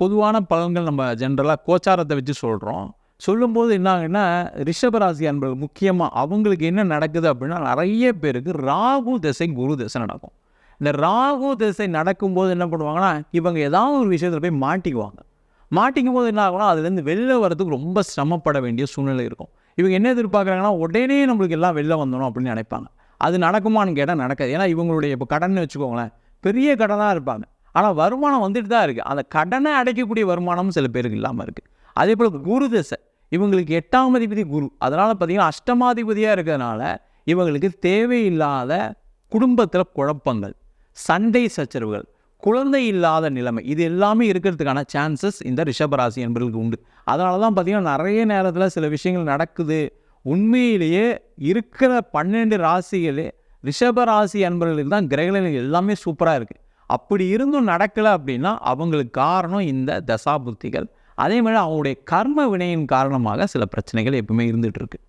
பொதுவான பலன்கள் நம்ம ஜென்ரலாக கோச்சாரத்தை வச்சு சொல்கிறோம். சொல்லும்போது என்ன ஆகுன்னா, ரிஷபராசி அன்பர்கள் முக்கியமாக அவங்களுக்கு என்ன நடக்குது அப்படின்னா, நிறைய பேருக்கு ராகு திசை குரு திசை நடக்கும். இந்த ராகு திசை நடக்கும்போது என்ன பண்ணுவாங்கன்னா, இவங்க ஏதாவது ஒரு விஷயத்தில் போய் மாட்டிக்குவாங்க. மாட்டிக்கும் போது என்ன ஆகும்னா, அதுலேருந்து வெளில வரதுக்கு ரொம்ப சிரமப்பட வேண்டிய சூழ்நிலை இருக்கும். இவங்க என்ன எதிர்பார்க்குறாங்கன்னா, உடனே நம்மளுக்கு எல்லாம் வெளில வந்துடணும் அப்படின்னு நினைப்பாங்க. அது நடக்குமான்னு கேட்டால் நடக்காது. ஏன்னா இவங்களுடைய இப்போ கடன் வச்சுக்கோங்களேன், பெரிய கடனாக இருப்பாங்க. ஆனால் வருமானம் வந்துட்டு தான் இருக்குது. அந்த கடனை அடைக்கக்கூடிய வருமானமும் சில பேருக்கு இல்லாமல் இருக்குது. அதே போல் குரு திசை, இவங்களுக்கு 8ஆம் அதிபதி குரு. அதனால் பார்த்திங்கன்னா அஷ்டமாதிபதியாக இருக்கிறதுனால இவங்களுக்கு தேவையில்லாத குடும்பத்தில் குழப்பங்கள், சண்டை சச்சரவுகள், குழந்தை இல்லாத நிலைமை, இது எல்லாமே இருக்கிறதுக்கான சான்சஸ் இந்த ரிஷபராசி என்பவர்களுக்கு உண்டு. அதனால தான் பார்த்திங்கன்னா நிறைய நேரத்தில் சில விஷயங்கள் நடக்குது. உண்மையிலேயே இருக்கிற 12 ராசிகளே ரிஷபராசி அன்பர்களுக்கு தான் கிரகநிலைகள் எல்லாமே சூப்பராக இருக்குது. அப்படி இருந்தும் நடக்கலை அப்படின்னா அவங்களுக்கு காரணம் இந்த தசாபுத்திகள். அதே மாதிரி அவங்களுடைய கர்ம வினையின் காரணமாக சில பிரச்சனைகள் எப்பவுமே இருந்துகிட்டு இருக்கு.